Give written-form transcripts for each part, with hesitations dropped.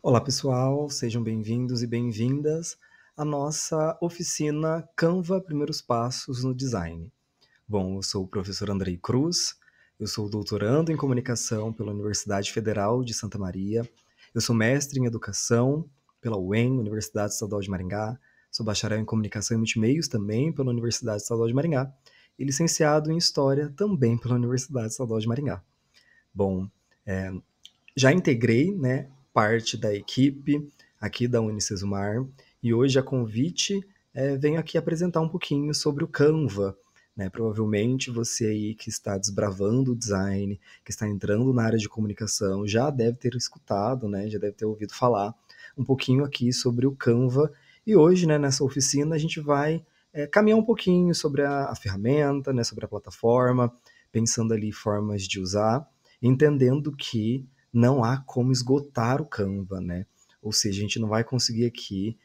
Olá pessoal, sejam bem-vindos e bem-vindas à nossa oficina Canva Primeiros Passos no Design. Bom, eu sou o professor Andrei Cruz, eu sou doutorando em comunicação pela Universidade Federal de Santa Maria, eu sou mestre em educação pela UEM, Universidade Estadual de Maringá, sou bacharel em comunicação e multimeios também pela Universidade Estadual de Maringá e licenciado em história também pela Universidade Estadual de Maringá. Bom, já integrei, né, parte da equipe aqui da Unicesumar e hoje a convite venho aqui apresentar um pouquinho sobre o Canva. Né? Provavelmente você aí que está desbravando o design, que está entrando na área de comunicação, já deve ter escutado, né, já deve ter ouvido falar um pouquinho aqui sobre o Canva. E hoje, né, nessa oficina, a gente vai caminhar um pouquinho sobre a ferramenta, né, sobre a plataforma, pensando ali formas de usar, entendendo que não há como esgotar o Canva, né? Ou seja, a gente não vai conseguir aqui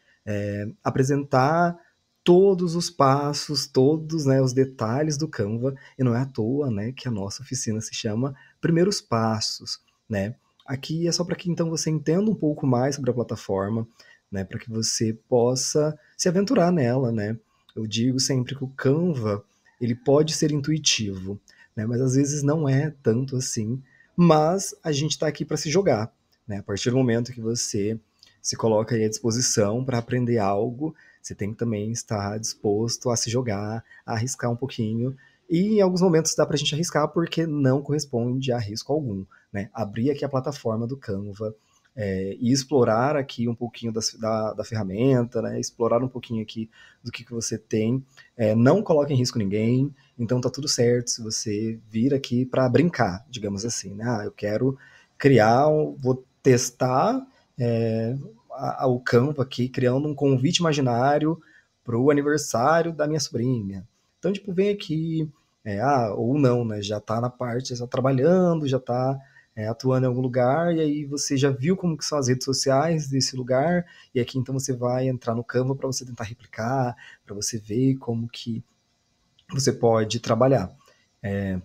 apresentar todos os passos, todos, né, os detalhes do Canva, e não é à toa, né, que a nossa oficina se chama Primeiros Passos, né? Aqui é só para que então você entenda um pouco mais sobre a plataforma, né, para que você possa se aventurar nela, né? Eu digo sempre que o Canva, ele pode ser intuitivo, né, mas às vezes não é tanto assim, mas a gente está aqui para se jogar, né? A partir do momento que você se coloca aí à disposição para aprender algo, você tem que também estar disposto a se jogar, a arriscar um pouquinho. E em alguns momentos dá para a gente arriscar porque não corresponde a risco algum, né? Abrir aqui a plataforma do Canva e explorar aqui um pouquinho da ferramenta, né? Explorar um pouquinho aqui do que você tem. Não coloque em risco ninguém, então tá tudo certo se você vir aqui para brincar, digamos assim, né? Eu quero criar, vou testar é, o Canva aqui, criando um convite imaginário para o aniversário da minha sobrinha. Então, tipo, vem aqui, ou não, né? Já tá na parte, já tá trabalhando, já tá atuando em algum lugar, e aí você já viu como que são as redes sociais desse lugar, e aqui então você vai entrar no Canva para você tentar replicar, para você ver como que você pode trabalhar.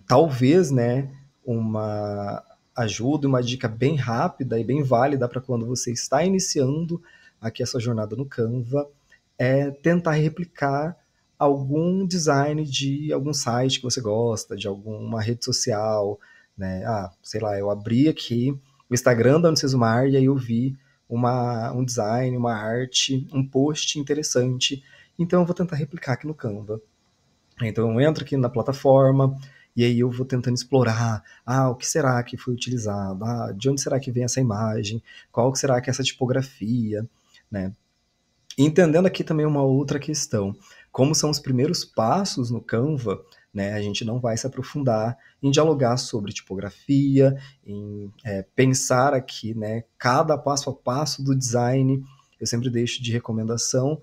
Talvez, né, uma ajuda, uma dica bem rápida e bem válida para quando você está iniciando aqui essa jornada no Canva é tentar replicar algum design de algum site que você gosta, de alguma rede social, né? Sei lá, eu abri aqui o Instagram da Unicesumar e aí eu vi um design, uma arte, um post interessante. Então eu vou tentar replicar aqui no Canva. Então eu entro aqui na plataforma e aí eu vou tentando explorar, o que será que foi utilizado, de onde será que vem essa imagem, qual que será que é essa tipografia, né? E entendendo aqui também uma outra questão, como são os primeiros passos no Canva, né, a gente não vai se aprofundar em dialogar sobre tipografia, em pensar aqui, né, cada passo a passo do design. Eu sempre deixo de recomendação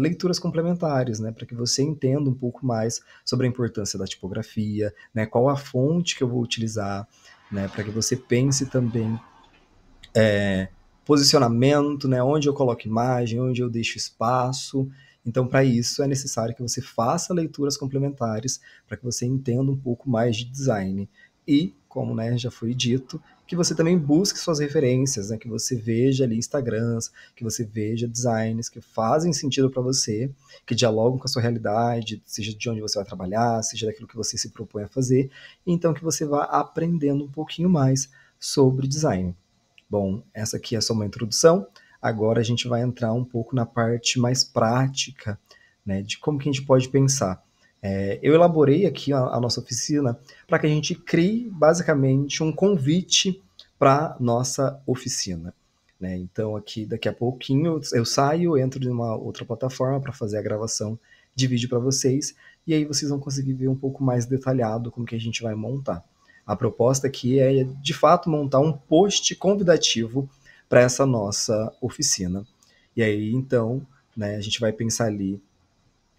leituras complementares, né, para que você entenda um pouco mais sobre a importância da tipografia, né, qual a fonte que eu vou utilizar, né, para que você pense também posicionamento, né, onde eu coloco imagem, onde eu deixo espaço. Então, para isso, é necessário que você faça leituras complementares para que você entenda um pouco mais de design. E, como né, já foi dito, que você também busque suas referências, né, que você veja ali Instagrams, que você veja designs que fazem sentido para você, que dialogam com a sua realidade, seja de onde você vai trabalhar, seja daquilo que você se propõe a fazer, então que você vá aprendendo um pouquinho mais sobre design. Bom, essa aqui é só uma introdução. Agora a gente vai entrar um pouco na parte mais prática, né, de como que a gente pode pensar. Eu elaborei aqui a nossa oficina para que a gente crie basicamente um convite para nossa oficina. Né? Então aqui daqui a pouquinho eu saio, entro em uma outra plataforma para fazer a gravação de vídeo para vocês e aí vocês vão conseguir ver um pouco mais detalhado como que a gente vai montar. A proposta aqui é, de fato, montar um post convidativo para essa nossa oficina. E aí, então, né, a gente vai pensar ali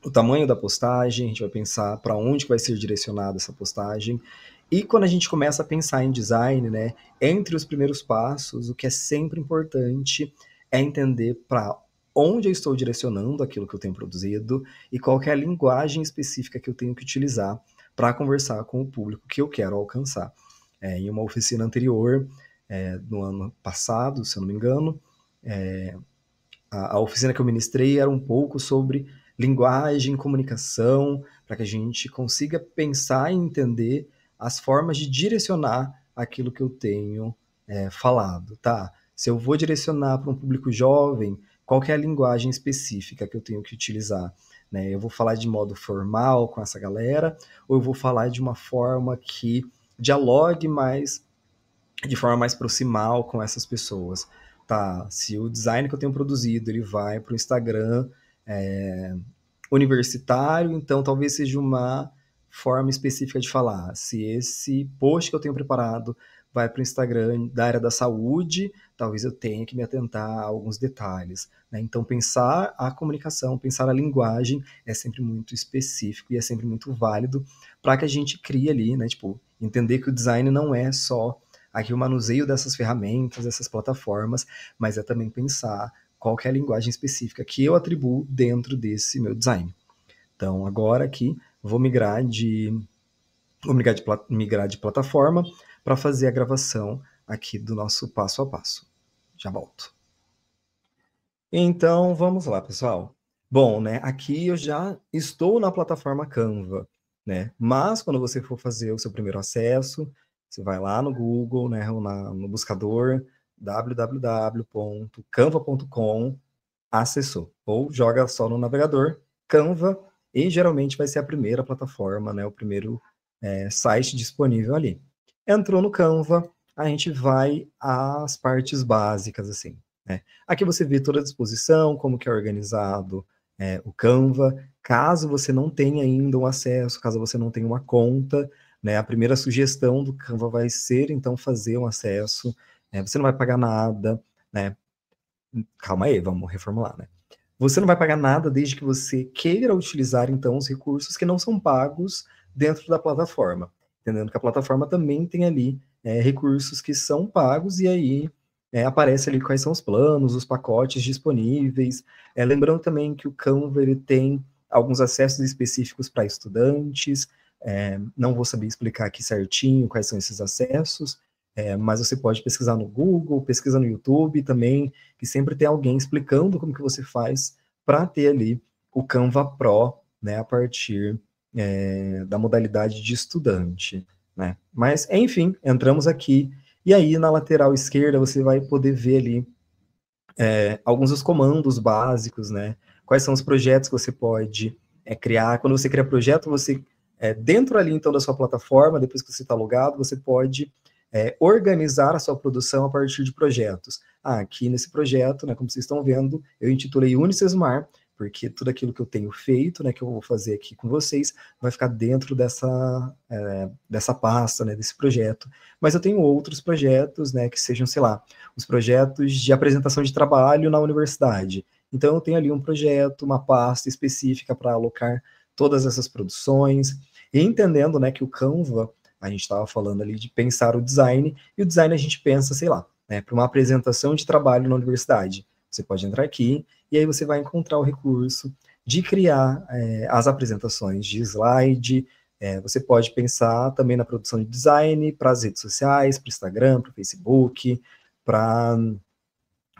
o tamanho da postagem, a gente vai pensar para onde vai ser direcionada essa postagem. E quando a gente começa a pensar em design, né, entre os primeiros passos, o que é sempre importante é entender para onde eu estou direcionando aquilo que eu tenho produzido e qual que é a linguagem específica que eu tenho que utilizar para conversar com o público que eu quero alcançar. Em uma oficina anterior, no ano passado, se eu não me engano, A oficina que eu ministrei era um pouco sobre linguagem, comunicação, para que a gente consiga pensar e entender as formas de direcionar aquilo que eu tenho falado, tá? Se eu vou direcionar para um público jovem, qual que é a linguagem específica que eu tenho que utilizar? Né? Eu vou falar de modo formal com essa galera, ou eu vou falar de uma forma que dialogue mais, de forma mais proximal com essas pessoas? Tá, se o design que eu tenho produzido ele vai para o Instagram universitário, então talvez seja uma forma específica de falar. Se esse post que eu tenho preparado vai para o Instagram da área da saúde, talvez eu tenha que me atentar a alguns detalhes. Né? Então, pensar a comunicação, pensar a linguagem é sempre muito específico e é sempre muito válido para que a gente crie ali, né? Tipo, entender que o design não é só aqui o manuseio dessas ferramentas, dessas plataformas, mas é também pensar qual que é a linguagem específica que eu atribuo dentro desse meu design. Então, agora aqui, vou migrar de plataforma para fazer a gravação aqui do nosso passo a passo. Já volto. Então, vamos lá, pessoal. Bom, né, aqui eu já estou na plataforma Canva, né? Mas quando você for fazer o seu primeiro acesso, você vai lá no Google, né, ou no buscador www.canva.com, acessou, ou joga só no navegador Canva, e geralmente vai ser a primeira plataforma, né, o primeiro site disponível ali. Entrou no Canva, a gente vai às partes básicas, assim, né? Aqui você vê toda a disposição, como que é organizado o Canva. Caso você não tenha ainda um acesso, caso você não tenha uma conta, né, a primeira sugestão do Canva vai ser, então, fazer um acesso. Você não vai pagar nada, né? Calma aí, vamos reformular, né? Você não vai pagar nada desde que você queira utilizar, então, os recursos que não são pagos dentro da plataforma. Entendendo que a plataforma também tem ali recursos que são pagos, e aí aparece ali quais são os planos, os pacotes disponíveis. Lembrando também que o Canva ele tem alguns acessos específicos para estudantes. Não vou saber explicar aqui certinho quais são esses acessos, mas você pode pesquisar no Google, pesquisa no YouTube também, que sempre tem alguém explicando como que você faz para ter ali o Canva Pro, né, a partir da modalidade de estudante, né? Mas, enfim, entramos aqui, e aí na lateral esquerda você vai poder ver ali alguns dos comandos básicos, né? Quais são os projetos que você pode criar. Quando você cria projeto, você, dentro ali então da sua plataforma, depois que você está logado, você pode organizar a sua produção a partir de projetos. Aqui nesse projeto, né, como vocês estão vendo, eu intitulei Unicesumar, porque tudo aquilo que eu tenho feito, né, que eu vou fazer aqui com vocês, vai ficar dentro dessa pasta, né, desse projeto. Mas eu tenho outros projetos, né, que sejam, sei lá, os projetos de apresentação de trabalho na universidade. Então eu tenho ali um projeto, uma pasta específica para alocar todas essas produções, e entendendo, né, que o Canva, a gente estava falando ali de pensar o design, e o design a gente pensa, sei lá, né, para uma apresentação de trabalho na universidade. Você pode entrar aqui, e aí você vai encontrar o recurso de criar as apresentações de slide. Você pode pensar também na produção de design para as redes sociais, para o Instagram, para o Facebook, para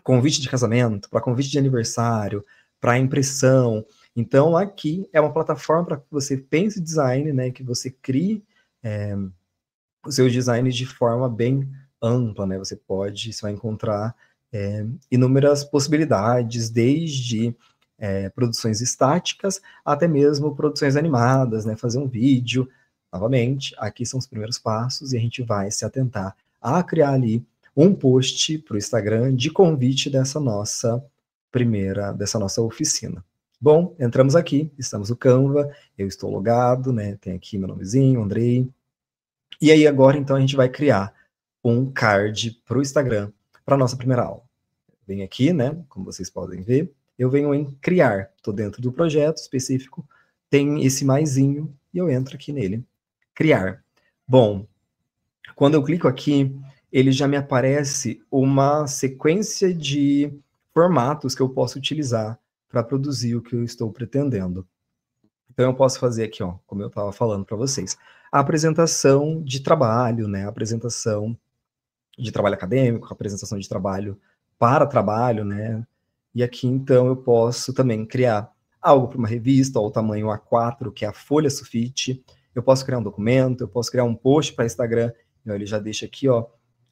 convite de casamento, para convite de aniversário, para impressão. Então, aqui é uma plataforma para que você pense design, né, que você crie o seu design de forma bem ampla, né? Você vai encontrar inúmeras possibilidades, desde produções estáticas até mesmo produções animadas, né? Fazer um vídeo. Novamente, aqui são os primeiros passos, e a gente vai se atentar a criar ali um post para o Instagram de convite dessa nossa oficina. Bom, entramos aqui, estamos no Canva, eu estou logado, né? Tem aqui meu nomezinho, Andrei. E aí agora, então, a gente vai criar um card para o Instagram para nossa primeira aula. Venho aqui, né? Como vocês podem ver, eu venho em criar. Estou dentro do projeto específico, tem esse maisinho, e eu entro aqui nele. Criar. Bom, quando eu clico aqui, ele já me aparece uma sequência de formatos que eu posso utilizar para produzir o que eu estou pretendendo. Então eu posso fazer aqui, ó, como eu estava falando para vocês, a apresentação de trabalho, né? A apresentação de trabalho acadêmico, a apresentação de trabalho para trabalho, né? E aqui, então, eu posso também criar algo para uma revista, ao tamanho A4, que é a folha sulfite. Eu posso criar um documento, eu posso criar um post para Instagram. Então, ele já deixa aqui, ó,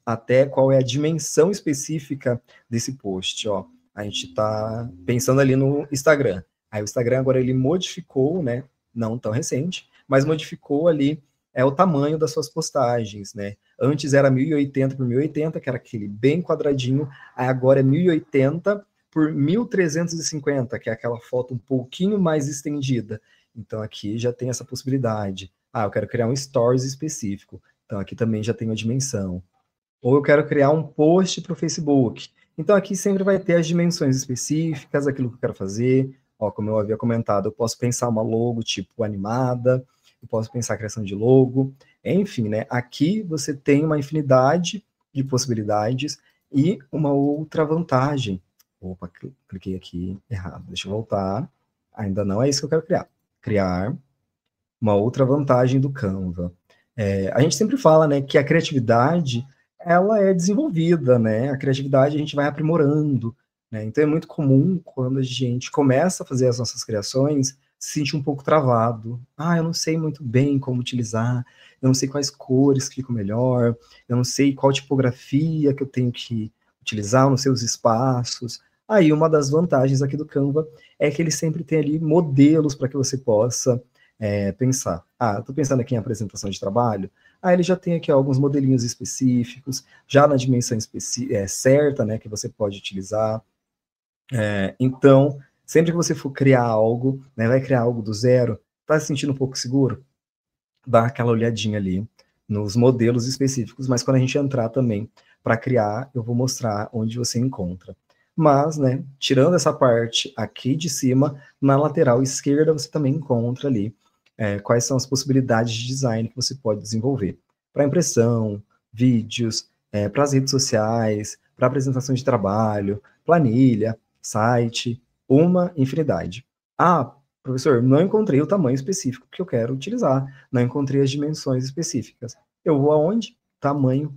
até qual é a dimensão específica desse post, ó. A gente está pensando ali no Instagram. Aí o Instagram agora ele modificou, né? Não tão recente, mas modificou ali o tamanho das suas postagens, né? Antes era 1080 por 1080, que era aquele bem quadradinho. Aí agora é 1080 por 1350, que é aquela foto um pouquinho mais estendida. Então aqui já tem essa possibilidade. Ah, eu quero criar um stories específico. Então aqui também já tem a dimensão. Ou eu quero criar um post para o Facebook. Então aqui sempre vai ter as dimensões específicas, aquilo que eu quero fazer. Ó, como eu havia comentado, eu posso pensar uma logo tipo animada, eu posso pensar a criação de logo, enfim, né? Aqui você tem uma infinidade de possibilidades e uma outra vantagem. Opa, cliquei aqui errado. Deixa eu voltar. Ainda não é isso que eu quero criar. Criar uma outra vantagem do Canva. A gente sempre fala, né, que a criatividade ela é desenvolvida, né? A criatividade a gente vai aprimorando, né? Então é muito comum quando a gente começa a fazer as nossas criações se sentir um pouco travado. Ah, eu não sei muito bem como utilizar, eu não sei quais cores que ficam melhor, eu não sei qual tipografia que eu tenho que utilizar nos seus espaços. Aí uma das vantagens aqui do Canva é que ele sempre tem ali modelos para que você possa pensar. Ah, estou pensando aqui em apresentação de trabalho. Ah, ele já tem aqui alguns modelinhos específicos, já na dimensão certa, né, que você pode utilizar. Então, sempre que você for criar algo, né, vai criar algo do zero, está se sentindo um pouco seguro? Dá aquela olhadinha ali nos modelos específicos, mas quando a gente entrar também para criar, eu vou mostrar onde você encontra. Mas, né, tirando essa parte aqui de cima, na lateral esquerda você também encontra ali quais são as possibilidades de design que você pode desenvolver. Para impressão, vídeos, para as redes sociais, para apresentação de trabalho, planilha, site, uma infinidade. Ah, professor, não encontrei o tamanho específico que eu quero utilizar, não encontrei as dimensões específicas. Eu vou aonde? Tamanho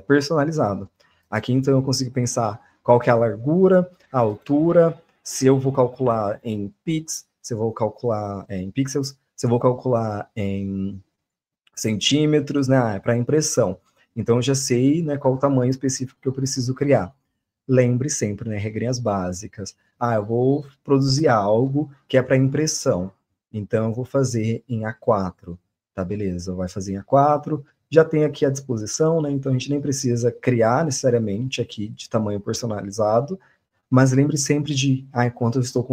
personalizado. Aqui, então, eu consigo pensar qual que é a largura, a altura, se eu vou calcular em pixels, se eu vou calcular em pixels, se eu vou calcular em centímetros, né, para impressão. Então, eu já sei, né, qual o tamanho específico que eu preciso criar. Lembre sempre, né, regrinhas básicas. Ah, eu vou produzir algo que é para impressão. Então, eu vou fazer em A4. Tá, beleza. Vai fazer em A4. Já tem aqui à disposição, né? Então, a gente nem precisa criar necessariamente aqui de tamanho personalizado. Mas lembre sempre de, enquanto eu estou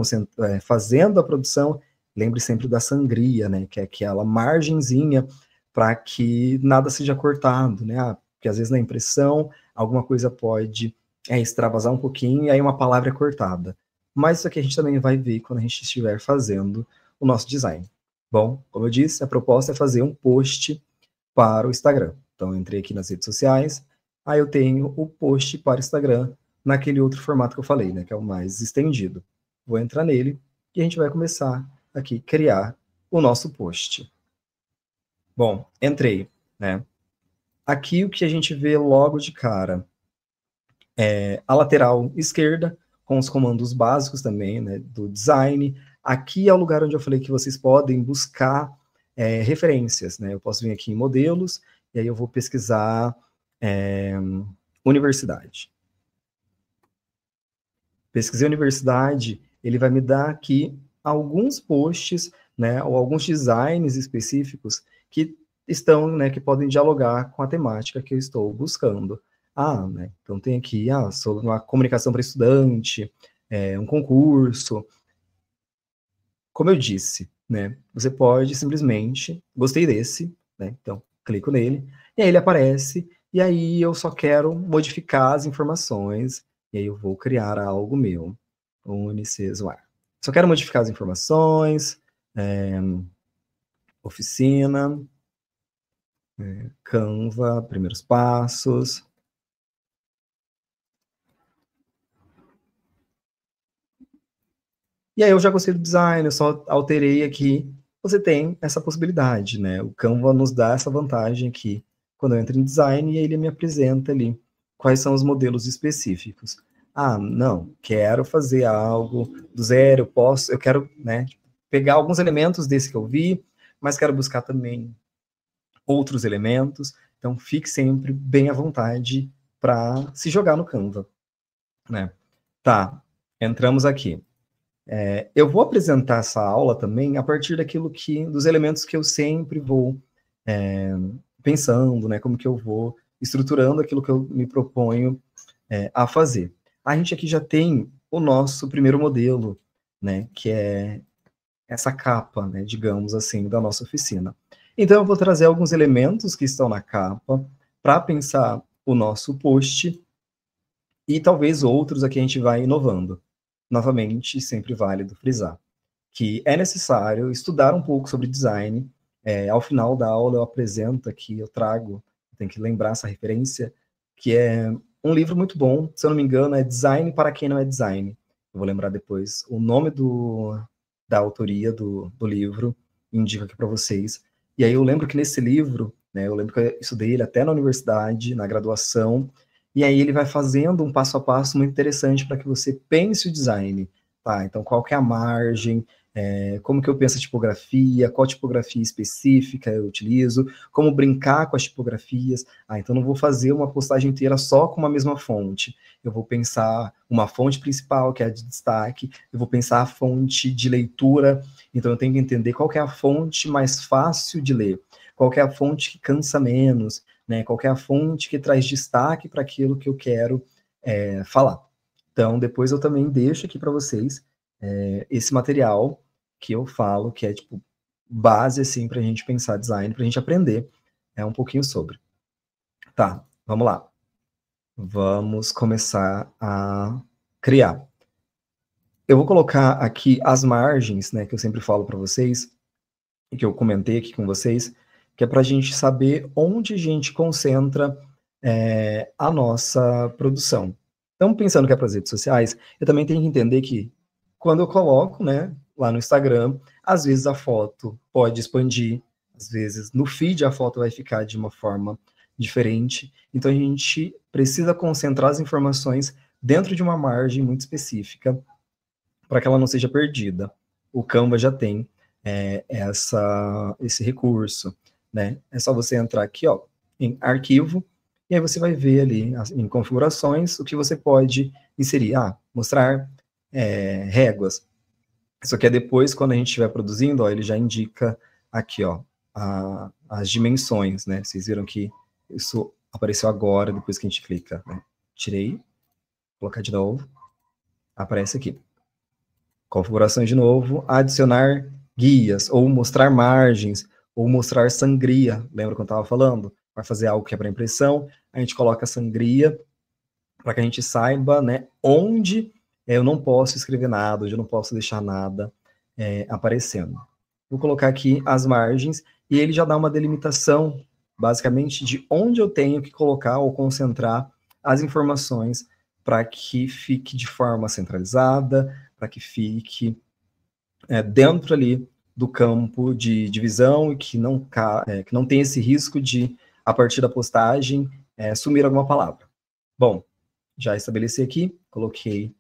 fazendo a produção, lembre sempre da sangria, né? Que é aquela margenzinha para que nada seja cortado, né? Porque às vezes na impressão, alguma coisa pode extravasar um pouquinho e aí uma palavra é cortada. Mas isso aqui a gente também vai ver quando a gente estiver fazendo o nosso design. Bom, como eu disse, a proposta é fazer um post para o Instagram. Então, eu entrei aqui nas redes sociais, aí eu tenho o post para o Instagram naquele outro formato que eu falei, né, que é o mais estendido. Vou entrar nele e a gente vai começar aqui criar o nosso post. Bom, entrei, né? Aqui o que a gente vê logo de cara a lateral esquerda, com os comandos básicos também, né, do design. Aqui é o lugar onde eu falei que vocês podem buscar referências, né? Eu posso vir aqui em modelos, e aí eu vou pesquisar universidade. Pesquisei universidade, ele vai me dar aqui alguns posts, né, ou alguns designs específicos que estão, né, que podem dialogar com a temática que eu estou buscando. Ah, né, então tem aqui, sobre uma comunicação para estudante, um concurso. Como eu disse, né, você pode simplesmente, gostei desse, né, então clico nele, e aí ele aparece, e aí eu só quero modificar as informações, e aí eu vou criar algo meu, Unicesumar. Só quero modificar as informações, oficina, Canva, primeiros passos. E aí eu já gostei do design, eu só alterei aqui. Você tem essa possibilidade, né? O Canva nos dá essa vantagem aqui, quando eu entro em design, e ele me apresenta ali quais são os modelos específicos. Ah, não, quero fazer algo do zero, eu quero, né, pegar alguns elementos desse que eu vi, mas quero buscar também outros elementos. Então, fique sempre bem à vontade para se jogar no Canva, né? Tá, entramos aqui. Eu vou apresentar essa aula também a partir dos elementos que eu sempre vou pensando, né? Como que eu vou estruturando aquilo que eu me proponho a fazer. A gente aqui já tem o nosso primeiro modelo, né? Que é essa capa, né? Digamos assim, da nossa oficina. Então, eu vou trazer alguns elementos que estão na capa para pensar o nosso post e talvez outros aqui a gente vai inovando. Novamente, sempre válido frisar que é necessário estudar um pouco sobre design. Ao final da aula eu apresento aqui, eu trago, tem que lembrar essa referência, que é um livro muito bom, se eu não me engano, é Design para Quem Não é Design. Eu vou lembrar depois o nome da autoria do livro, indico aqui para vocês. E aí eu lembro que nesse livro, né, eu lembro que eu estudei ele até na universidade, na graduação, e aí ele vai fazendo um passo a passo muito interessante para que você pense o design. Tá, então qual que é a margem, como que eu penso a tipografia, qual tipografia específica eu utilizo, como brincar com as tipografias. Então não vou fazer uma postagem inteira só com uma mesma fonte. Eu vou pensar uma fonte principal, que é a de destaque, eu vou pensar a fonte de leitura, então eu tenho que entender qual que é a fonte mais fácil de ler, qual que é a fonte que cansa menos, né? Qual que é a fonte que traz destaque para aquilo que eu quero falar. Então, depois eu também deixo aqui para vocês esse material que eu falo, que é tipo base assim para a gente pensar design, para a gente aprender um pouquinho sobre. Tá, vamos lá. Vamos começar a criar. Eu vou colocar aqui as margens, né, que eu sempre falo para vocês, e que eu comentei aqui com vocês, que é para a gente saber onde a gente concentra a nossa produção. Então, pensando que é para as redes sociais, eu também tenho que entender que quando eu coloco, né, lá no Instagram, às vezes a foto pode expandir, às vezes no feed a foto vai ficar de uma forma diferente. Então, a gente precisa concentrar as informações dentro de uma margem muito específica para que ela não seja perdida. O Canva já tem esse recurso, né? É só você entrar aqui, ó, em arquivo, e aí você vai ver ali em configurações o que você pode inserir. Mostrar réguas. Isso aqui é depois, quando a gente estiver produzindo, ó, ele já indica aqui, ó, as dimensões, né? Vocês viram que isso apareceu agora, depois que a gente clica, né? Tirei, vou colocar de novo, aparece aqui. Configuração de novo, adicionar guias, ou mostrar margens, ou mostrar sangria. Lembra que eu estava falando? Vai fazer algo que é para impressão, a gente coloca sangria para que a gente saiba, né, onde eu não posso escrever nada, onde eu não posso deixar nada aparecendo. Vou colocar aqui as margens e ele já dá uma delimitação, basicamente, de onde eu tenho que colocar ou concentrar as informações para que fique de forma centralizada, para que fique dentro ali do campo de divisão e que não tem esse risco de, a partir da postagem, sumir alguma palavra. Bom, já estabeleci aqui, coloquei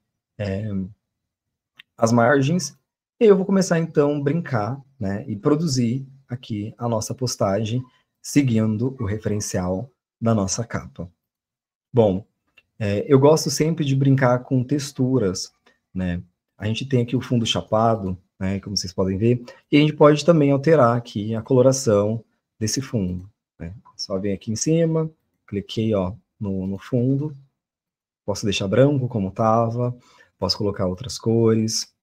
as margens, e eu vou começar então a brincar, né, e produzir aqui a nossa postagem, seguindo o referencial da nossa capa. Bom, eu gosto sempre de brincar com texturas, né? A gente tem aqui o fundo chapado, né, como vocês podem ver, e a gente pode também alterar aqui a coloração desse fundo, né? Só vem aqui em cima, cliquei, ó, no fundo, posso deixar branco como estava, posso colocar outras cores.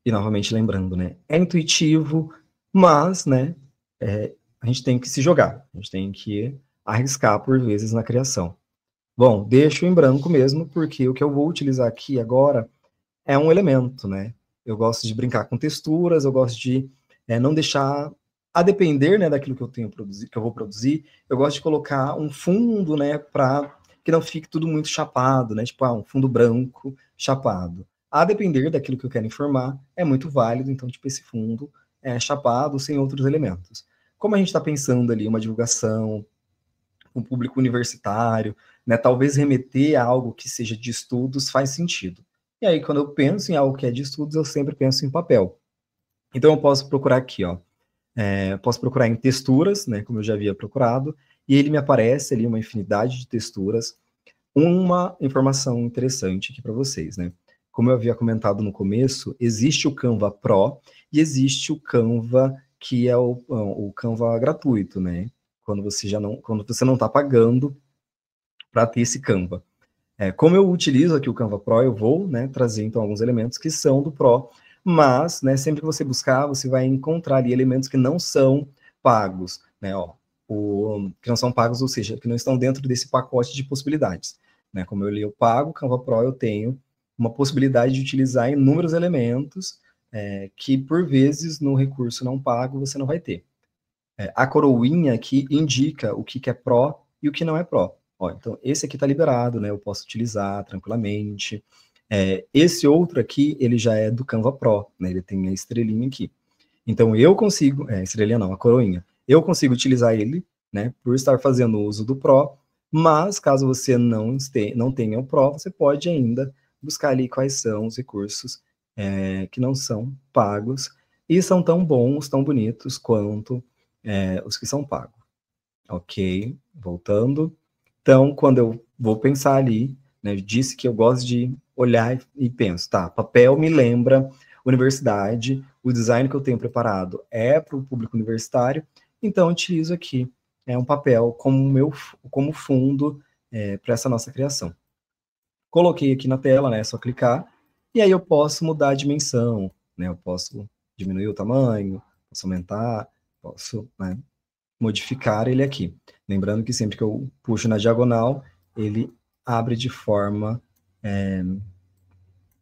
E novamente lembrando, né, é intuitivo, mas, né, a gente tem que se jogar, a gente tem que arriscar por vezes na criação. Bom, deixo em branco mesmo, porque o que eu vou utilizar aqui agora é um elemento, né? Eu gosto de brincar com texturas, eu gosto de não deixar, a depender, né, daquilo que eu tenho que eu vou produzir, eu gosto de colocar um fundo, né, para que não fique tudo muito chapado, né? Tipo, um fundo branco chapado. A depender daquilo que eu quero informar, é muito válido, então, tipo, esse fundo é chapado sem outros elementos. Como a gente está pensando ali uma divulgação, o público universitário, né? Talvez remeter a algo que seja de estudos faz sentido. E aí, quando eu penso em algo que é de estudos, eu sempre penso em papel. Então, eu posso procurar aqui, ó. Posso procurar em texturas, né? Como eu já havia procurado, e ele me aparece ali uma infinidade de texturas. Uma informação interessante aqui para vocês, né? Como eu havia comentado no começo, existe o Canva Pro e existe o Canva que é o Canva gratuito, né? Quando você não está pagando para ter esse Canva. Como eu utilizo aqui o Canva Pro, eu vou, né, trazer então alguns elementos que são do Pro, mas, né, sempre que você buscar, você vai encontrar ali elementos que não são pagos, né, ó, que não são pagos, ou seja, que não estão dentro desse pacote de possibilidades, né, como eu pago, Canva Pro eu tenho uma possibilidade de utilizar inúmeros elementos que, por vezes, no recurso não pago, você não vai ter. A coroinha aqui indica o que é Pro e o que não é Pro. Ó, então, esse aqui está liberado, né? Eu posso utilizar tranquilamente. Esse outro aqui, ele já é do Canva Pro, né? Ele tem a estrelinha aqui. Então, eu consigo... estrelinha não, a coroinha. Eu consigo utilizar ele, né? Por estar fazendo uso do Pro, mas caso você não tenha o Pro, você pode ainda buscar ali quais são os recursos que não são pagos e são tão bons, tão bonitos quanto os que são pagos. Ok, voltando. Então, quando eu vou pensar ali, né, eu disse que eu gosto de olhar e penso, tá, papel me lembra universidade, o design que eu tenho preparado é para o público universitário, então eu utilizo aqui um papel como fundo para essa nossa criação. Coloquei aqui na tela, né, é só clicar, e aí eu posso mudar a dimensão, né, eu posso diminuir o tamanho, posso aumentar, posso, né, modificar ele aqui. Lembrando que sempre que eu puxo na diagonal, ele abre de forma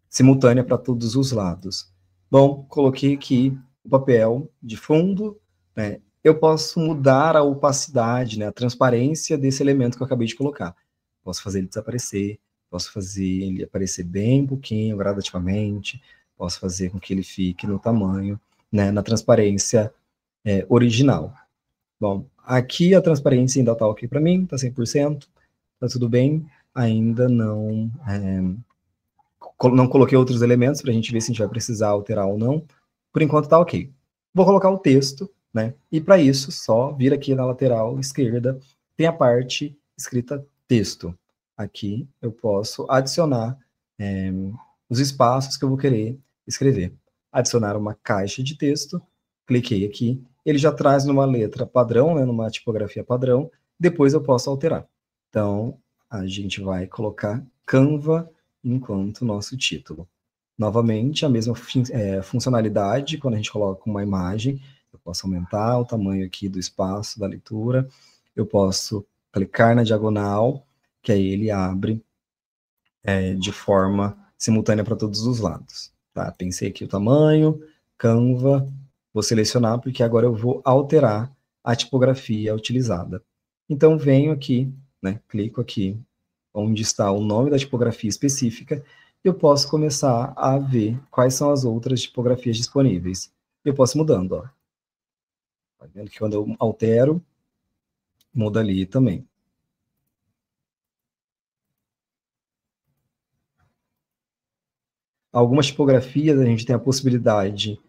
simultânea para todos os lados. Bom, coloquei aqui o papel de fundo, né? Eu posso mudar a opacidade, né, a transparência desse elemento que eu acabei de colocar. Posso fazer ele desaparecer, posso fazer ele aparecer bem pouquinho, gradativamente, posso fazer com que ele fique no tamanho, né, na transparência original. Bom, aqui a transparência ainda está ok para mim, está 100%, está tudo bem. Ainda não coloquei outros elementos para a gente ver se a gente vai precisar alterar ou não. Por enquanto está ok. Vou colocar o texto, né? E para isso, só vir aqui na lateral esquerda, tem a parte escrita texto. Aqui eu posso adicionar os espaços que eu vou querer escrever. Adicionar uma caixa de texto, cliquei aqui, ele já traz numa letra padrão, né, numa tipografia padrão, depois eu posso alterar. Então, a gente vai colocar Canva enquanto nosso título. Novamente, a mesma funcionalidade, quando a gente coloca uma imagem, eu posso aumentar o tamanho aqui do espaço da leitura, eu posso clicar na diagonal, que aí ele abre de forma simultânea para todos os lados. Tá? Pensei aqui o tamanho, Canva, vou selecionar, porque agora eu vou alterar a tipografia utilizada. Então, venho aqui, né, clico aqui, onde está o nome da tipografia específica, eu posso começar a ver quais são as outras tipografias disponíveis. Eu posso ir mudando, ó. Tá vendo que quando eu altero, muda ali também. Algumas tipografias a gente tem a possibilidade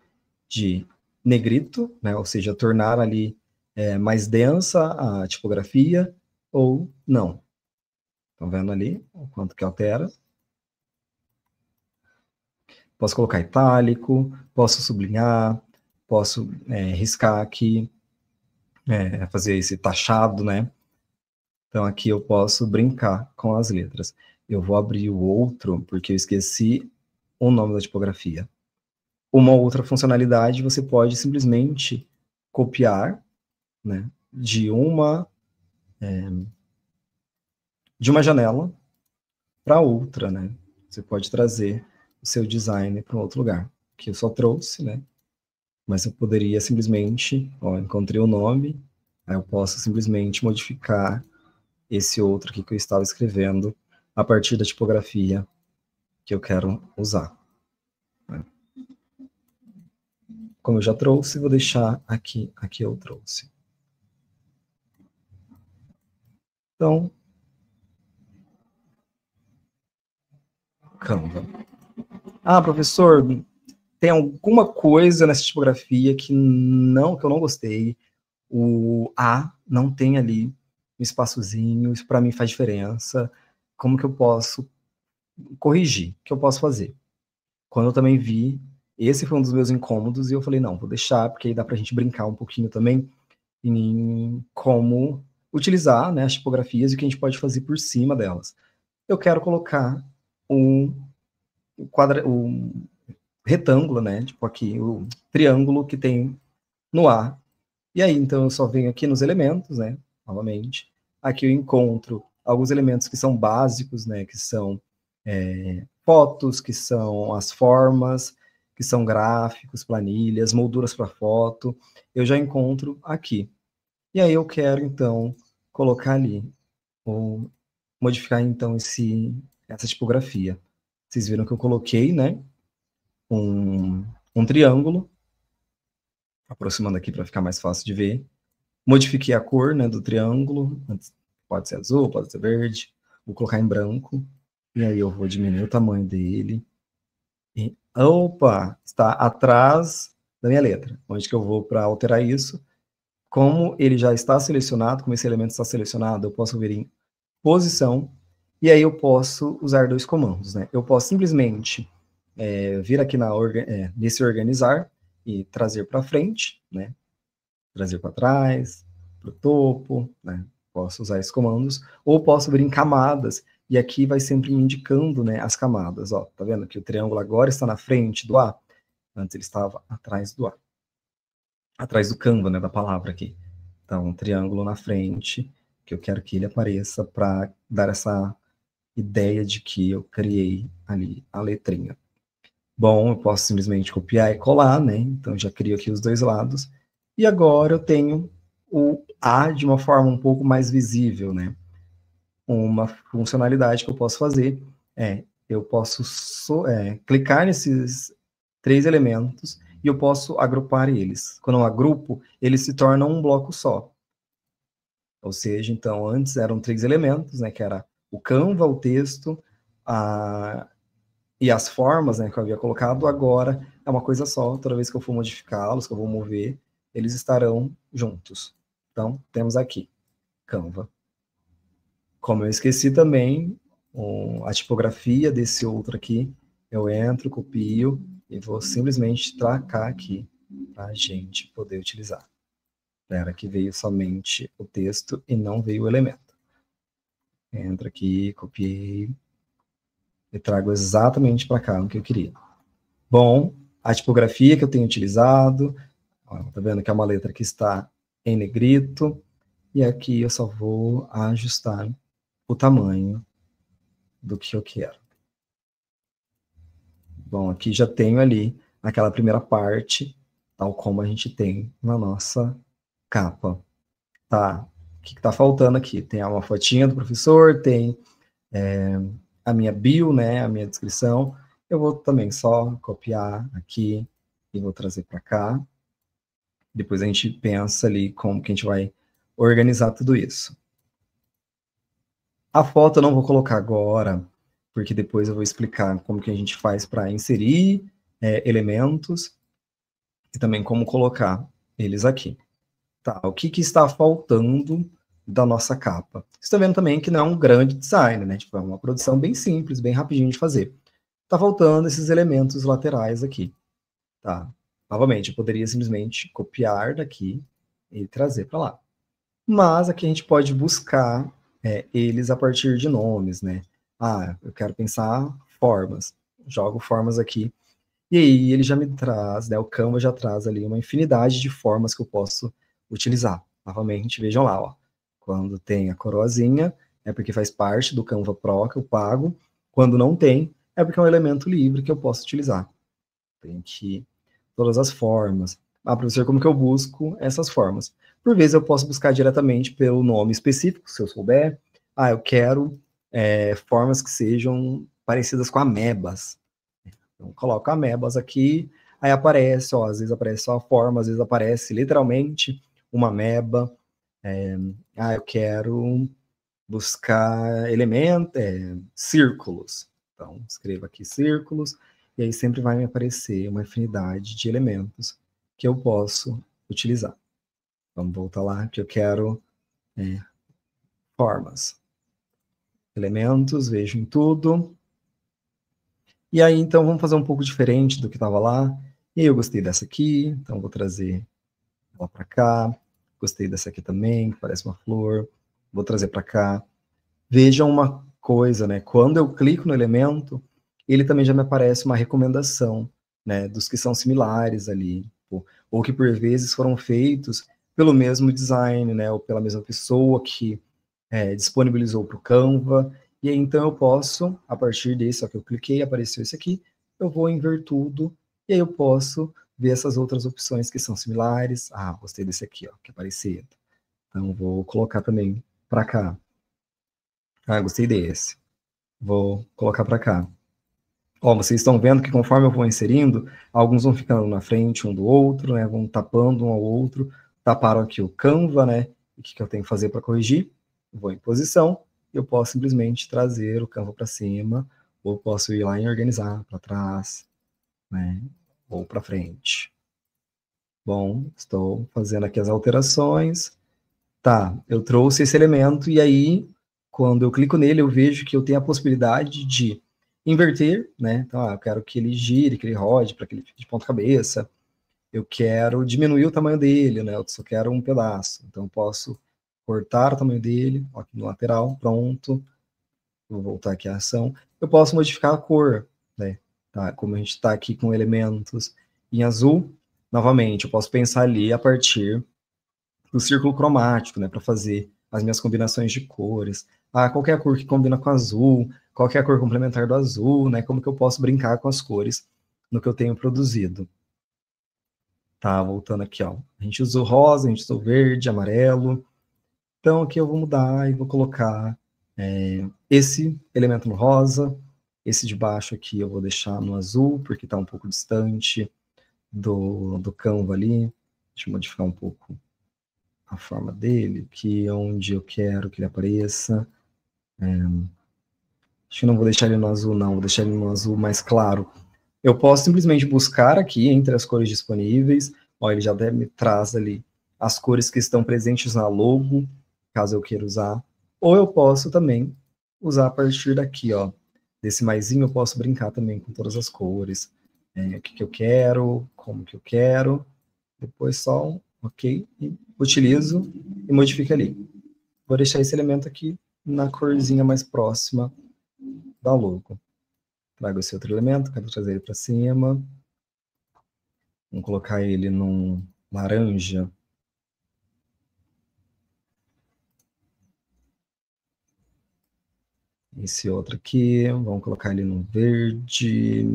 de negrito, né, ou seja, tornar ali mais densa a tipografia, ou não. Estão vendo ali o quanto que altera? Posso colocar itálico, posso sublinhar, posso riscar aqui, fazer esse taxado, né? Então aqui eu posso brincar com as letras. Eu vou abrir o outro, porque eu esqueci o nome da tipografia. Uma outra funcionalidade, você pode simplesmente copiar, né, de uma janela para outra, né? Você pode trazer o seu design para um outro lugar, que eu só trouxe, né? Mas eu poderia simplesmente, ó, encontrei o nome, aí eu posso simplesmente modificar esse outro aqui que eu estava escrevendo a partir da tipografia que eu quero usar. Né? Como eu já trouxe, vou deixar aqui eu trouxe. Então, Canva. Ah, professor, tem alguma coisa nessa tipografia que eu não gostei. O A não tem ali um espaçozinho, isso para mim faz diferença. Como que eu posso corrigir? O que eu posso fazer? Quando eu também vi, esse foi um dos meus incômodos, e eu falei, não, vou deixar, porque aí dá pra gente brincar um pouquinho também em como utilizar, né, as tipografias e o que a gente pode fazer por cima delas. Eu quero colocar um retângulo, né, tipo aqui, o triângulo que tem no A. E aí, então, eu só venho aqui nos elementos, né, novamente. Aqui eu encontro alguns elementos que são básicos, né, que são fotos, que são as formas, que são gráficos, planilhas, molduras para foto. Eu já encontro aqui. E aí eu quero, então, colocar ali, ou modificar, então, essa tipografia. Vocês viram que eu coloquei, né, um triângulo, aproximando aqui para ficar mais fácil de ver. Modifiquei a cor, né, do triângulo, pode ser azul, pode ser verde, vou colocar em branco, e aí eu vou diminuir o tamanho dele. E, opa, está atrás da minha letra. Onde que eu vou para alterar isso? Como ele já está selecionado, como esse elemento está selecionado, eu posso vir em posição, e aí eu posso usar dois comandos, né? Eu posso simplesmente vir aqui nesse organizar e trazer para frente, né? Trazer para trás, para o topo, né? Posso usar esses comandos, ou posso vir em camadas, e aqui vai sempre indicando, né, as camadas. Ó, tá vendo que o triângulo agora está na frente do A, antes ele estava atrás do A. Atrás do Canva, né, da palavra aqui. Então, um triângulo na frente, que eu quero que ele apareça para dar essa ideia de que eu criei ali a letrinha. Bom, eu posso simplesmente copiar e colar, né? Então, já crio aqui os dois lados. E agora eu tenho o A de uma forma um pouco mais visível, né? Uma funcionalidade que eu posso fazer eu posso clicar nesses três elementos e eu posso agrupar eles. Quando eu agrupo, eles se tornam um bloco só. Ou seja, então, antes eram três elementos, né? Que era o Canva, o texto, e as formas, né, que eu havia colocado. Agora é uma coisa só. Toda vez que eu for modificá-los, que eu vou mover, eles estarão juntos. Então, temos aqui, Canva. Como eu esqueci também a tipografia desse outro aqui, eu entro, copio e vou simplesmente tracar aqui para a gente poder utilizar. Era que veio somente o texto e não veio o elemento. Entro aqui, copiei e trago exatamente para cá o que eu queria. Bom, a tipografia que eu tenho utilizado, ó, tá vendo que é uma letra que está em negrito, e aqui eu só vou ajustar o tamanho do que eu quero. Bom, aqui já tenho ali aquela primeira parte, tal como a gente tem na nossa capa. Tá, o que está faltando aqui? Tem uma fotinha do professor, tem a minha bio, né, a minha descrição. Eu vou também só copiar aqui e vou trazer para cá. Depois a gente pensa ali como que a gente vai organizar tudo isso. A foto eu não vou colocar agora, porque depois eu vou explicar como que a gente faz para inserir elementos e também como colocar eles aqui. Tá, o que está faltando da nossa capa? Você está vendo também que não é um grande design, né? Tipo, é uma produção bem simples, bem rapidinho de fazer. Tá faltando esses elementos laterais aqui, tá? Novamente, eu poderia simplesmente copiar daqui e trazer para lá. Mas aqui a gente pode buscar eles a partir de nomes, né? Ah, eu quero pensar formas. Jogo formas aqui. E aí ele já me traz, né? O Canva já traz ali uma infinidade de formas que eu posso utilizar. Novamente, vejam lá, ó. Quando tem a coroazinha, é porque faz parte do Canva Pro que eu pago. Quando não tem, é porque é um elemento livre que eu posso utilizar. Tem aqui todas as formas. Ah, professor, como que eu busco essas formas? Por vezes eu posso buscar diretamente pelo nome específico, se eu souber. Ah, eu quero formas que sejam parecidas com amebas. Então, coloco amebas aqui, aí aparece, ó, às vezes aparece só a forma, às vezes aparece literalmente uma ameba. Eu quero buscar elementos, círculos. Então, escrevo aqui círculos, e aí sempre vai me aparecer uma infinidade de elementos que eu posso utilizar. Vamos voltar lá, que eu quero formas. Elementos, vejo em tudo. E aí, então, vamos fazer um pouco diferente do que estava lá. E eu gostei dessa aqui, então vou trazer ela para cá. Gostei dessa aqui também, que parece uma flor. Vou trazer para cá. Vejam uma coisa, né? Quando eu clico no elemento, ele também já me aparece uma recomendação, né? Dos que são similares ali, ou que por vezes foram feitos pelo mesmo design, né? Ou pela mesma pessoa que disponibilizou para o Canva. E aí, então, eu posso, a partir desse, ó, que eu cliquei, apareceu esse aqui, eu vou em ver tudo, e aí eu posso ver essas outras opções que são similares. Ah, gostei desse aqui, ó, que é parecido. Então, vou colocar também para cá. Ah, gostei desse. Vou colocar para cá. Ó, vocês estão vendo que conforme eu vou inserindo, alguns vão ficando na frente um do outro, né? Vão tapando um ao outro. Taparam aqui o Canva, né? O que eu tenho que fazer para corrigir? Vou em posição. Eu posso simplesmente trazer o Canva para cima, ou posso ir lá em organizar para trás, né? Ou para frente. Bom, estou fazendo aqui as alterações. Tá, eu trouxe esse elemento e aí, quando eu clico nele, eu vejo que eu tenho a possibilidade de inverter, né? Então, eu quero que ele gire, que ele rode, para que ele fique de ponta cabeça. Eu quero diminuir o tamanho dele, né? Eu só quero um pedaço. Então, eu posso cortar o tamanho dele, ó, aqui no lateral, pronto. Vou voltar aqui à ação. Eu posso modificar a cor, né? Tá? Como a gente está aqui com elementos em azul, novamente, eu posso pensar ali a partir do círculo cromático, né, para fazer as minhas combinações de cores. Ah, qual é a cor que combina com azul? Qual é a cor complementar do azul, né? Como que eu posso brincar com as cores no que eu tenho produzido? Tá, voltando aqui, ó. A gente usou rosa, a gente usou verde, amarelo. Então aqui eu vou mudar e vou colocar esse elemento no rosa, esse de baixo aqui eu vou deixar no azul, porque está um pouco distante do Canva ali. Deixa eu modificar um pouco a forma dele, que onde eu quero que ele apareça. Acho que não vou deixar ele no azul, não. Vou deixar ele no azul mais claro. Eu posso simplesmente buscar aqui entre as cores disponíveis. Ó, ele já até me traz ali as cores que estão presentes na logo, caso eu queira usar. Ou eu posso também usar a partir daqui, ó. Desse maisinho eu posso brincar também com todas as cores. O que eu quero, como que eu quero. Depois só um ok, e utilizo e modifico ali. Vou deixar esse elemento aqui na corzinha mais próxima da logo. Trago esse outro elemento, quero trazer ele para cima. Vamos colocar ele num laranja. Esse outro aqui, vamos colocar ele num verde.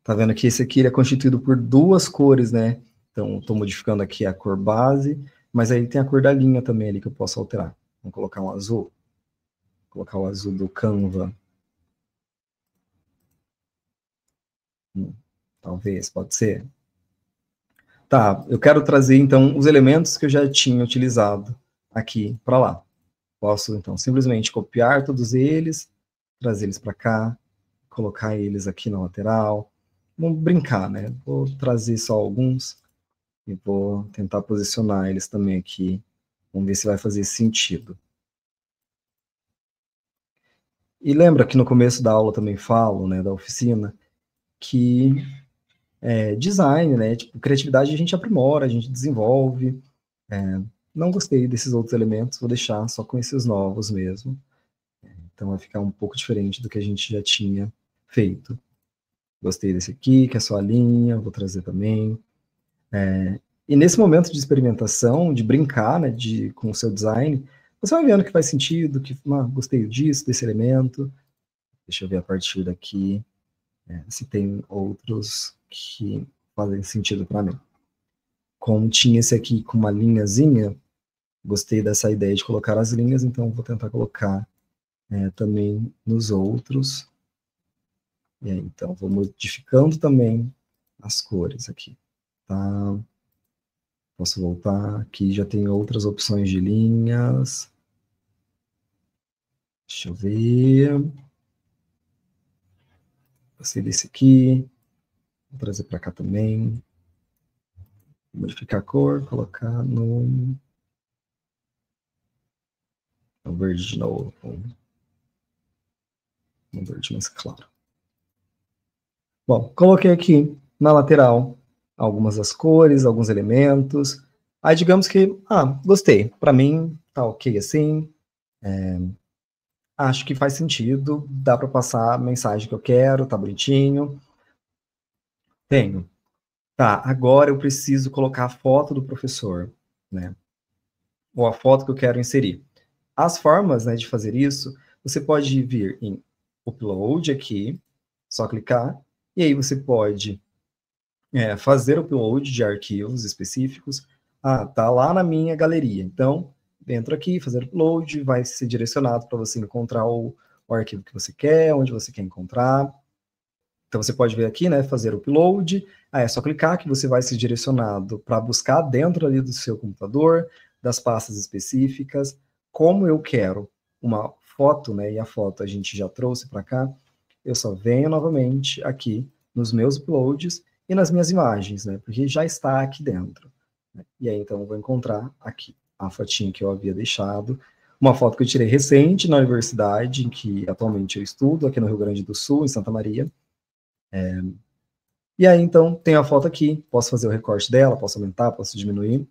Tá vendo que esse aqui ele é constituído por duas cores, né? Então, estou modificando aqui a cor base, mas aí tem a cor da linha também ali que eu posso alterar. Vamos colocar um azul. Vou colocar o azul do Canva. Talvez, pode ser. Tá, eu quero trazer, então, os elementos que eu já tinha utilizado aqui para lá. Posso, então, simplesmente copiar todos eles, trazer eles para cá, colocar eles aqui na lateral. Vamos brincar, né? Vou trazer só alguns e vou tentar posicionar eles também aqui. Vamos ver se vai fazer sentido. E lembra que no começo da aula também falo, né, da oficina, que design, né, tipo, criatividade a gente aprimora, a gente desenvolve. Não gostei desses outros elementos, vou deixar só com esses novos mesmo. Então vai ficar um pouco diferente do que a gente já tinha feito. Gostei desse aqui, que é só a linha, vou trazer também. E nesse momento de experimentação, de brincar, né, com o seu design, você vai vendo que faz sentido, que gostei disso, desse elemento. Deixa eu ver a partir daqui se tem outros que fazem sentido para mim. Como tinha esse aqui com uma linhazinha, gostei dessa ideia de colocar as linhas, então vou tentar colocar também nos outros. E aí, então, vou modificando também as cores aqui, tá? Posso voltar aqui, já tem outras opções de linhas. Deixa eu ver. Gostei desse aqui. Vou trazer para cá também. Modificar a cor, colocar no verde de novo. No verde mais claro. Bom, coloquei aqui na lateral algumas das cores, alguns elementos. Aí digamos que, gostei. Para mim, tá ok assim. Acho que faz sentido, dá para passar a mensagem que eu quero, tá bonitinho. Tenho. Tá, agora eu preciso colocar a foto do professor, né? Ou a foto que eu quero inserir. As formas, né, de fazer isso, você pode vir em Upload aqui, só clicar, e aí você pode fazer upload de arquivos específicos. Tá lá na minha galeria. Então, entro aqui, fazer upload, vai ser direcionado para você encontrar o arquivo que você quer, onde você quer encontrar. Então, você pode ver aqui, né, fazer upload, é só clicar que você vai ser direcionado para buscar dentro ali do seu computador, das pastas específicas, como eu quero uma foto, né, e a foto a gente já trouxe para cá, eu só venho novamente aqui nos meus uploads e nas minhas imagens, né, porque já está aqui dentro. Né? E aí, então, eu vou encontrar aqui a fotinha que eu havia deixado, uma foto que eu tirei recente na universidade, em que atualmente eu estudo, aqui no Rio Grande do Sul, em Santa Maria. E aí, então, tem a foto aqui, posso fazer o recorte dela, posso aumentar, posso diminuir.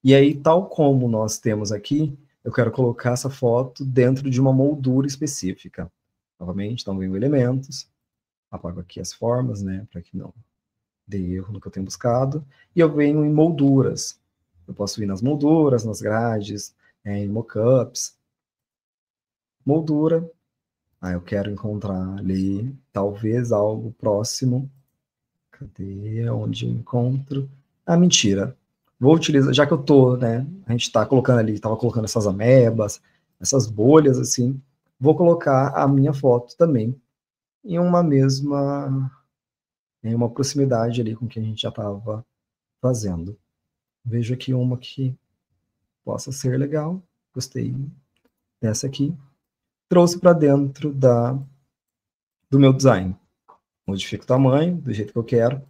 E aí, tal como nós temos aqui, eu quero colocar essa foto dentro de uma moldura específica. Novamente, então venho em elementos, apago aqui as formas, né, para que não dê erro no que eu tenho buscado, e eu venho em molduras. Eu posso ir nas molduras, nas grades, em mockups. Moldura, eu quero encontrar ali, talvez, algo próximo. Cadê? Onde eu encontro? Mentira. Vou utilizar, já que eu tô, né? A gente tá colocando ali, tava colocando essas amebas, essas bolhas, assim. Vou colocar a minha foto também em em uma proximidade ali com o que a gente já estava fazendo. Vejo aqui uma que possa ser legal. Gostei dessa aqui. Trouxe para dentro do meu design. Modifico o tamanho do jeito que eu quero.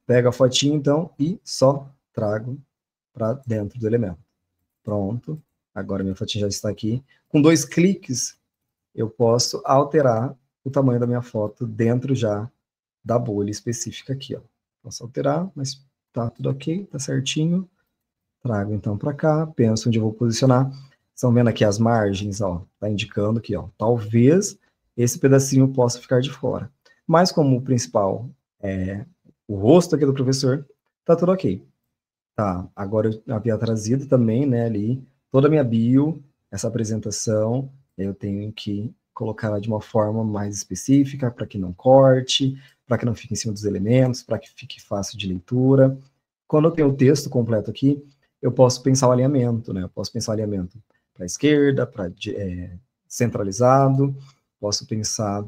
Pego a fotinha, então, e só trago para dentro do elemento. Pronto. Agora minha fotinha já está aqui. Com 2 cliques, eu posso alterar o tamanho da minha foto dentro já da bolha específica aqui. Ó. Posso alterar, mas tá tudo ok, tá certinho. Trago então para cá, penso onde eu vou posicionar. Estão vendo aqui as margens, ó, tá indicando aqui, ó, talvez esse pedacinho possa ficar de fora. Mas como o principal é o rosto aqui do professor, tá tudo ok. Tá, agora eu havia trazido também, né, ali, toda a minha bio, essa apresentação, eu tenho que colocar ela de uma forma mais específica, para que não corte, para que não fique em cima dos elementos, para que fique fácil de leitura. Quando eu tenho o texto completo aqui, eu posso pensar o alinhamento, né, eu posso pensar o alinhamento para a esquerda, para centralizado, posso pensar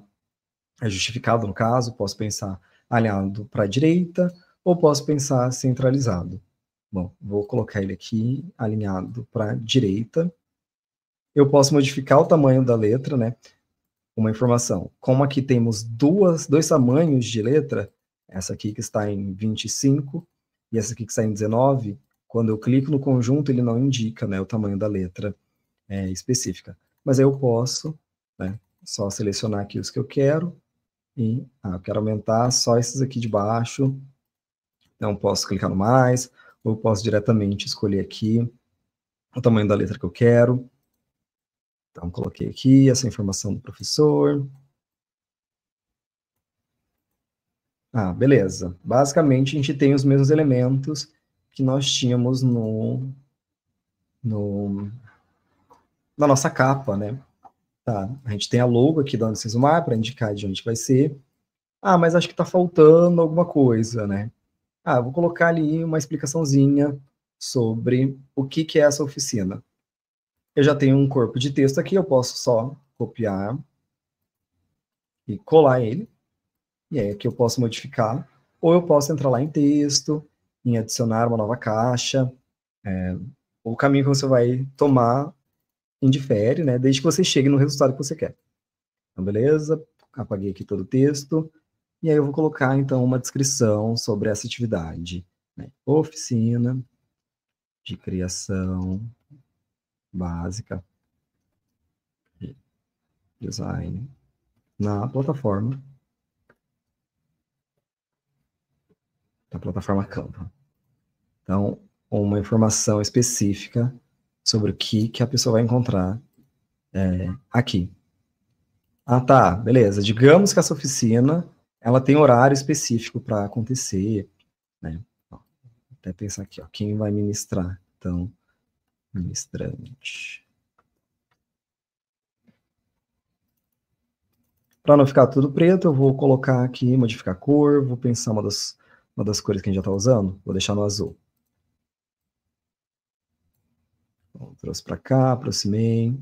justificado no caso, posso pensar alinhado para a direita, ou posso pensar centralizado. Bom, vou colocar ele aqui alinhado para a direita. Eu posso modificar o tamanho da letra, né? Uma informação. Como aqui temos dois tamanhos de letra, essa aqui que está em 25 e essa aqui que está em 19, quando eu clico no conjunto, ele não indica, né, o tamanho da letra específica. Mas aí eu posso, né, só selecionar aqui os que eu quero e eu quero aumentar só esses aqui de baixo. Então, posso clicar no mais, ou posso diretamente escolher aqui o tamanho da letra que eu quero. Então, coloquei aqui essa informação do professor. Beleza. Basicamente, a gente tem os mesmos elementos que nós tínhamos na nossa capa, né? Tá. A gente tem a logo aqui da Unicesumar para indicar de onde vai ser. Mas acho que está faltando alguma coisa, né? Vou colocar ali uma explicaçãozinha sobre o que é essa oficina. Eu já tenho um corpo de texto aqui, eu posso só copiar e colar ele. E aí aqui eu posso modificar, ou eu posso entrar lá em texto, em adicionar uma nova caixa. O caminho que você vai tomar indifere, né? Desde que você chegue no resultado que você quer. Então, beleza? Apaguei aqui todo o texto. E aí eu vou colocar, então, uma descrição sobre essa atividade, né? Oficina de criação básica de design na plataforma Canva. Então, uma informação específica sobre o que a pessoa vai encontrar aqui. Ah, tá, beleza. Digamos que essa oficina, ela tem horário específico para acontecer, né? Ó, até pensar aqui, ó, quem vai ministrar? Então, ministrante. Para não ficar tudo preto, eu vou colocar aqui, modificar a cor, vou pensar uma das cores que a gente já está usando, vou deixar no azul. Então, trouxe para cá, aproximei.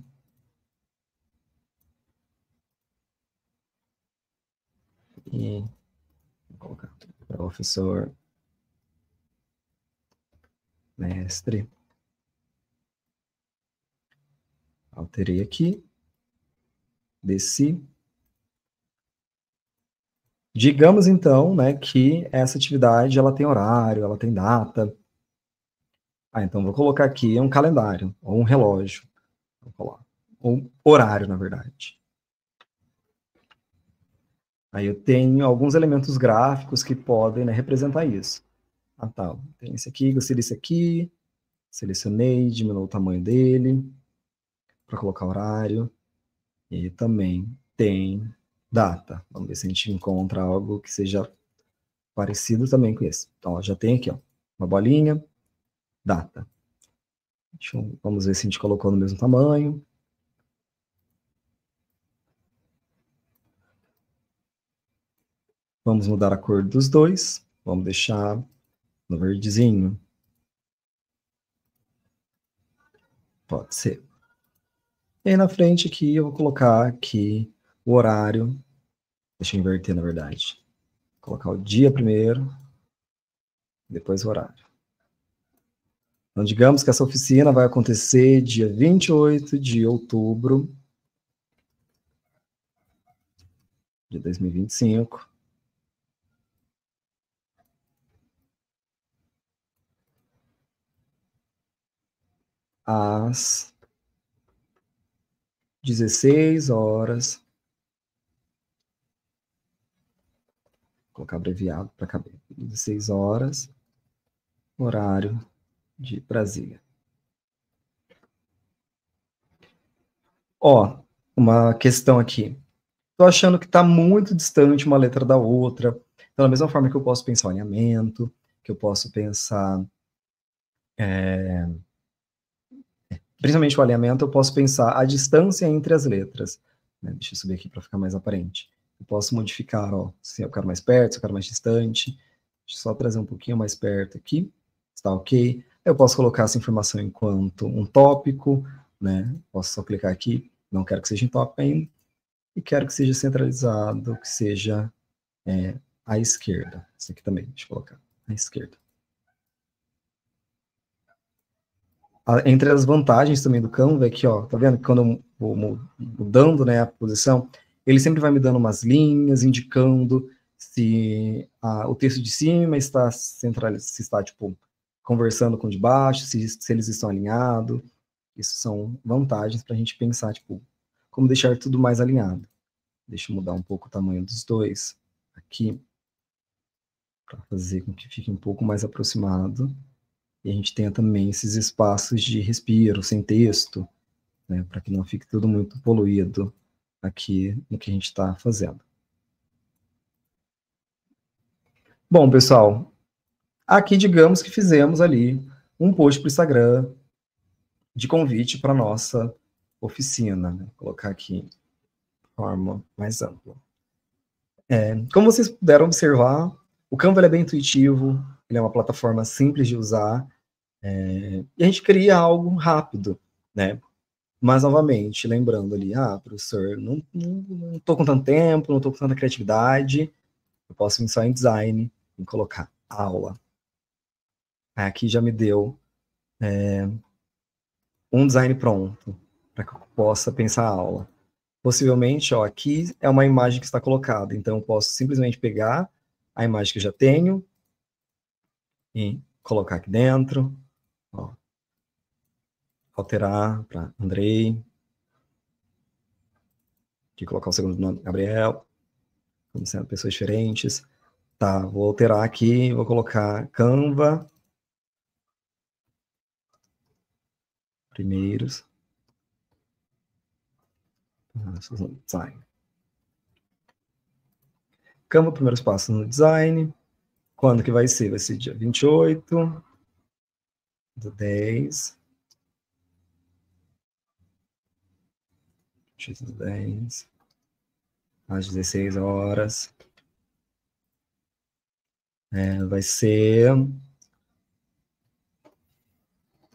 E vou colocar professor, mestre. Alterei aqui. Desci. Digamos, então, né, que essa atividade ela tem horário, ela tem data. Então vou colocar aqui um calendário, ou um relógio. Vou colocar. Um horário, na verdade. Aí eu tenho alguns elementos gráficos que podem, né, representar isso. Ah, tá. Tem esse aqui, gostei desse aqui. Selecionei, diminuo o tamanho dele para colocar horário. E também tem data. Vamos ver se a gente encontra algo que seja parecido também com esse. Então, ó, já tem aqui, ó, uma bolinha, data. Vamos ver se a gente colocou no mesmo tamanho. Vamos mudar a cor dos dois. Vamos deixar no verdezinho. Pode ser. E aí na frente aqui eu vou colocar aqui o horário. Deixa eu inverter, na verdade. Vou colocar o dia primeiro, depois o horário. Então, digamos que essa oficina vai acontecer dia 28 de outubro de 2025. Às 16 horas. Vou colocar abreviado para caber. 16 horas, horário de Brasília. Ó, uma questão aqui. Estou achando que está muito distante uma letra da outra. Então, da mesma forma que eu posso pensar o alinhamento, que eu posso pensar... principalmente o alinhamento, eu posso pensar a distância entre as letras. Né? Deixa eu subir aqui para ficar mais aparente. Eu posso modificar, ó, se eu quero mais perto, se eu quero mais distante. Deixa eu só trazer um pouquinho mais perto aqui. Está ok. Eu posso colocar essa informação enquanto um tópico, né? Posso só clicar aqui. Não quero que seja em tópico ainda. E quero que seja centralizado, que seja à esquerda. Isso aqui também, deixa eu colocar à esquerda. Entre as vantagens também do Canva é que, ó, tá vendo que quando eu vou mudando, né, a posição, ele sempre vai me dando umas linhas, indicando se o texto de cima está centralizado, se está, tipo, conversando com o de baixo, se eles estão alinhados. Isso são vantagens para a gente pensar, tipo, como deixar tudo mais alinhado. Deixa eu mudar um pouco o tamanho dos dois aqui, para fazer com que fique um pouco mais aproximado. E a gente tenha também esses espaços de respiro, sem texto, né, para que não fique tudo muito poluído aqui no que a gente está fazendo. Bom, pessoal, aqui digamos que fizemos ali um post para o Instagram de convite para a nossa oficina. Né? Vou colocar aqui de forma mais ampla. Como vocês puderam observar, o Canva é bem intuitivo, ele é uma plataforma simples de usar, e a gente cria algo rápido, né? Mas, novamente, lembrando ali, professor, não estou com tanto tempo, não estou com tanta criatividade, eu posso pensar em design e colocar aula. Aqui já me deu um design pronto. para que eu possa pensar a aula. Possivelmente, ó, aqui é uma imagem que está colocada, então eu posso simplesmente pegar a imagem que eu já tenho e colocar aqui dentro, ó, alterar para Andrei, aqui colocar o segundo nome, Gabriel, como sendo pessoas diferentes. Tá, vou alterar aqui, vou colocar Canva, primeiros, design. Canva, primeiros passos no design. Quando que vai ser? Vai ser dia 28 do 10. X do 10. Às 16 horas. Vai ser o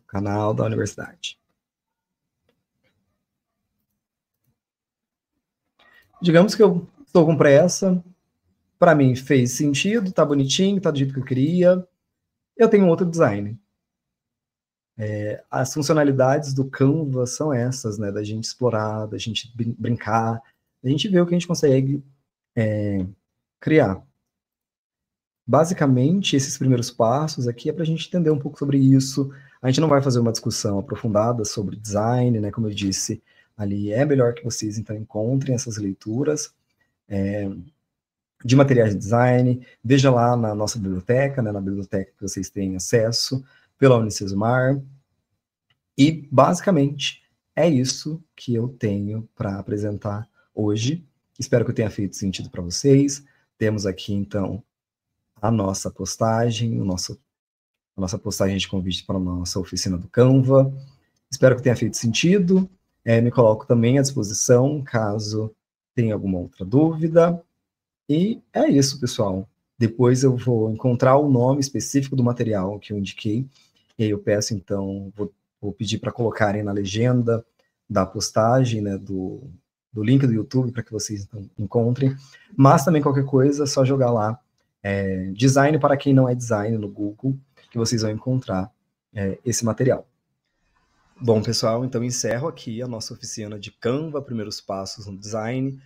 canal da universidade. Digamos que eu estou com pressa. Para mim fez sentido, tá bonitinho, tá do jeito que eu queria. Eu tenho outro design. As funcionalidades do Canva são essas, né? Da gente explorar, da gente brincar, da gente ver o que a gente consegue criar. Basicamente, esses primeiros passos aqui é para a gente entender um pouco sobre isso. A gente não vai fazer uma discussão aprofundada sobre design, né? Como eu disse, ali é melhor que vocês, então, encontrem essas leituras de materiais de design. Veja lá na nossa biblioteca, né? Na biblioteca que vocês têm acesso, pela Unicesumar. E, basicamente, é isso que eu tenho para apresentar hoje. Espero que eu tenha feito sentido para vocês. Temos aqui, então, a nossa postagem, a nossa postagem de convite para a nossa oficina do Canva. Espero que tenha feito sentido. Me coloco também à disposição, caso tenha alguma outra dúvida. E é isso, pessoal. Depois eu vou encontrar o nome específico do material que eu indiquei. E aí eu peço, então, vou pedir para colocarem na legenda da postagem, né, do link do YouTube, para que vocês então, encontrem. Mas também qualquer coisa, é só jogar lá design para quem não é design no Google, que vocês vão encontrar esse material. Bom, pessoal, então encerro aqui a nossa oficina de Canva, primeiros passos no design.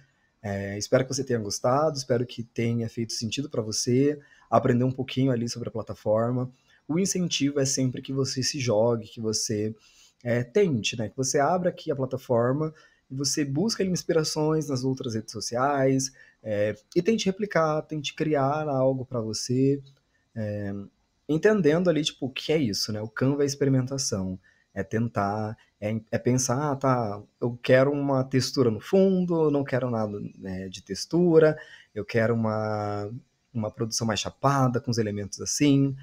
Espero que você tenha gostado, espero que tenha feito sentido para você, aprender um pouquinho ali sobre a plataforma. O incentivo é sempre que você se jogue, que você tente, né? Que você abra aqui a plataforma e você busque inspirações nas outras redes sociais e tente replicar, tente criar algo para você, entendendo ali, tipo, o que é isso, né? O Canva é experimentação, é tentar, pensar, tá, eu quero uma textura no fundo, não quero nada, né, de textura, eu quero uma produção mais chapada, com os elementos assim.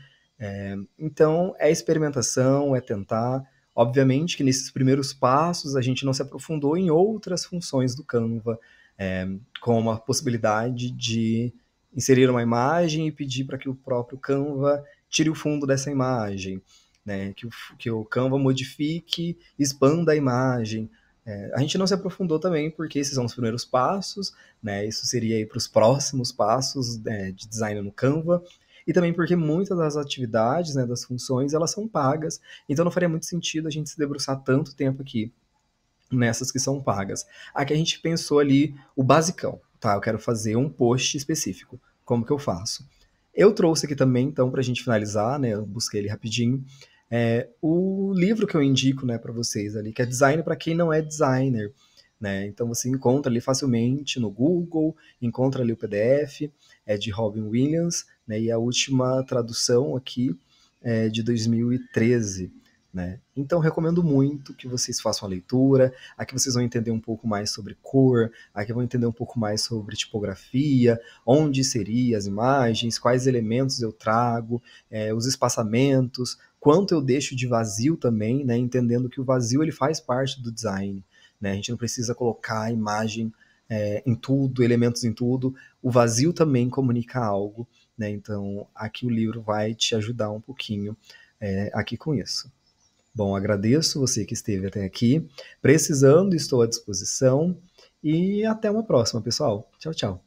Então, é experimentação, é tentar. Obviamente que nesses primeiros passos a gente não se aprofundou em outras funções do Canva, como a possibilidade de inserir uma imagem e pedir para que o próprio Canva tire o fundo dessa imagem, né? Que o Canva modifique, expanda a imagem. A gente não se aprofundou também porque esses são os primeiros passos, né? Isso seria para os próximos passos de design no Canva. E também porque muitas das atividades, né, das funções, elas são pagas, então não faria muito sentido a gente se debruçar tanto tempo aqui nessas que são pagas. Aqui a gente pensou ali o basicão, tá? Eu quero fazer um post específico. Como que eu faço? Eu trouxe aqui também, então, para a gente finalizar, né? Eu busquei ele rapidinho. O livro que eu indico, né, para vocês ali, que é Design para quem não é designer, né? Então você encontra ali facilmente no Google, encontra ali o PDF, de Robin Williams, né? E a última tradução aqui é de 2013. Né? Então, recomendo muito que vocês façam a leitura. Aqui vocês vão entender um pouco mais sobre cor, aqui vão entender um pouco mais sobre tipografia, onde seriam as imagens, quais elementos eu trago, os espaçamentos, quanto eu deixo de vazio também, né? Entendendo que o vazio ele faz parte do design. Né? A gente não precisa colocar a imagem em tudo, elementos em tudo. O vazio também comunica algo. Né? Então, aqui o livro vai te ajudar um pouquinho aqui com isso. Bom, agradeço você que esteve até aqui. Precisando, estou à disposição. E até uma próxima, pessoal. Tchau, tchau.